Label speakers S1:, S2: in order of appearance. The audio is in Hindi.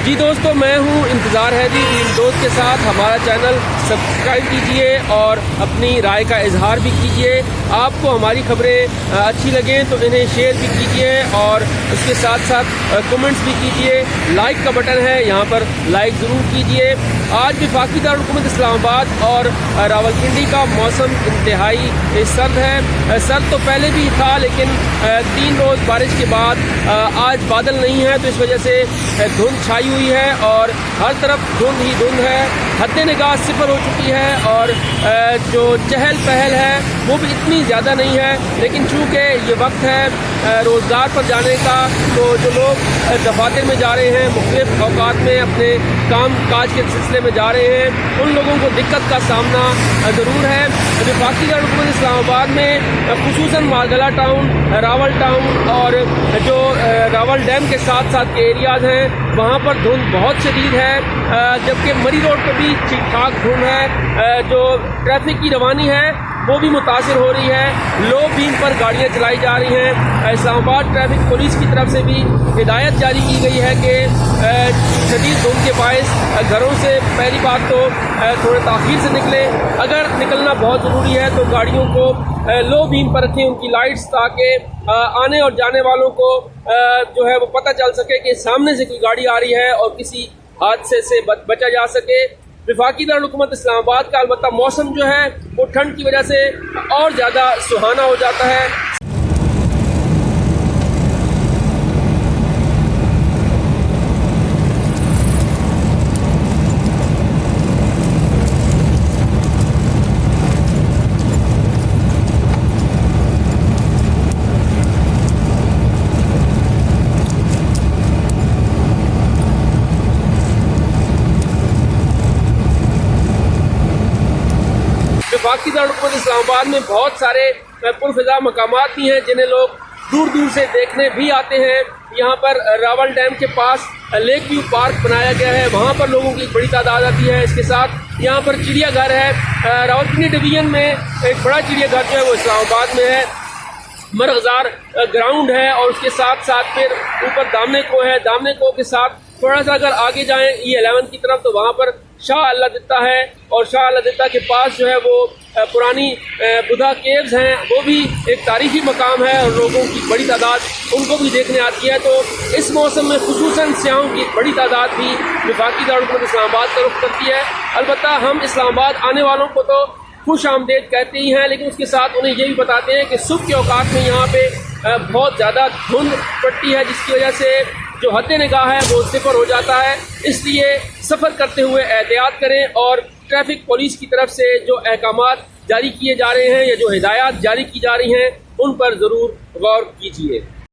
S1: जी दोस्तों, मैं हूँ इंतज़ार है जी इन दोस्त के साथ। हमारा चैनल सब्सक्राइब कीजिए और अपनी राय का इजहार भी कीजिए। आपको हमारी खबरें अच्छी लगें तो इन्हें शेयर भी कीजिए और उसके साथ साथ कमेंट्स भी कीजिए। लाइक का बटन है, यहाँ पर लाइक ज़रूर कीजिए। आज वफाकी दारुल-हुकूमत इस्लामाबाद और रावलपिंडी का मौसम इंतहाई सर्द है। सर्द तो पहले भी था, लेकिन 3 रोज़ बारिश के बाद आज बादल नहीं है, तो इस वजह से धुंध छाई हुई है और हर तरफ धुंध ही धुंध है। हद निगाह सिफर हो चुकी है और जो चहल पहल है वो भी इतनी ज़्यादा नहीं है। लेकिन चूँकि ये वक्त है रोज़गार पर जाने का, तो जो लोग दफातर में जा रहे हैं, मुख्तलिफ औकात में अपने काम काज के सिलसिले में जा रहे हैं, उन लोगों को दिक्कत का सामना ज़रूर है। वफाकी दारुल-हुकूमत इस्लामाबाद में खुसूसन मालगला टाउन, रावल टाउन और जो रावल डैम के साथ साथ के एरियाज़ हैं, वहाँ पर धुंध बहुत शदीद है, जबकि मरी रोड पर भी ठीक ठाक धुंध है। जो ट्रैफिक की रवानी है वो भी मुतासिर हो रही है। लो बीम पर गाड़ियाँ चलाई जा रही हैं। इस्लामाबाद ट्रैफिक पुलिस की तरफ से भी हिदायत जारी की गई है कि शदीद धुंध के बायस घरों से पहली बात तो थोड़े ताख़ीर से निकलें। अगर निकलना बहुत ज़रूरी है तो गाड़ियों को लो बीम पर रखें, उनकी लाइट्स, ताकि आने और जाने वालों को जो है वो पता चल सके कि सामने से कोई गाड़ी आ रही है और किसी हादसे से बचा जा सके। वफाकी दारुल-हुकूमत इस्लामाबाद का अलबत्ता मौसम जो है वो ठंड की वजह से और ज़्यादा सुहाना हो जाता है। वफाकी दारुल-हुकूमत इस्लामाबाद में बहुत सारे पुरफ़िज़ा मकामात भी हैं जिन्हें लोग दूर दूर से देखने भी आते हैं। यहाँ पर रावल डैम के पास लेक व्यू पार्क बनाया गया है, वहाँ पर लोगों की बड़ी तादाद आती है। इसके साथ यहाँ पर चिड़ियाघर है। रावलपिंडी डिवीज़न में एक बड़ा चिड़ियाघर जो है वो इस्लामाबाद में है। मरगज़ार ग्राउंड है और उसके साथ साथ फिर ऊपर दामने को है। दामने को के साथ थोड़ा सा अगर आगे जाएं E11 की तरफ तो वहाँ पर शाह अल्लादित्ता है और शाह अल्लादित्ता के पास जो है वो पुरानी बुद्धा केव्स हैं, वो भी एक तारीखी मकाम है और लोगों की बड़ी तादाद उनको भी देखने आती है। तो इस मौसम में खुसूसन सियाहों की बड़ी तादाद भी वफाकी दारुल-हुकूमत इस्लामाबाद का रुख करती है। अलबत्ता हम इस्लामाबाद आने वालों को तो खुश आमदेद कहते ही हैं, लेकिन उसके साथ उन्हें ये भी बताते हैं कि सुबह के औकात में यहाँ पे बहुत ज़्यादा धुंध पड़ती है, जिसकी वजह से जो हद निगाह है वो सिफर हो जाता है। इसलिए सफ़र करते हुए एहतियात करें और ट्रैफिक पुलिस की तरफ से जो अहकामात जारी किए जा रहे हैं या जो हिदायत जारी की जा रही हैं उन पर ज़रूर गौर कीजिए।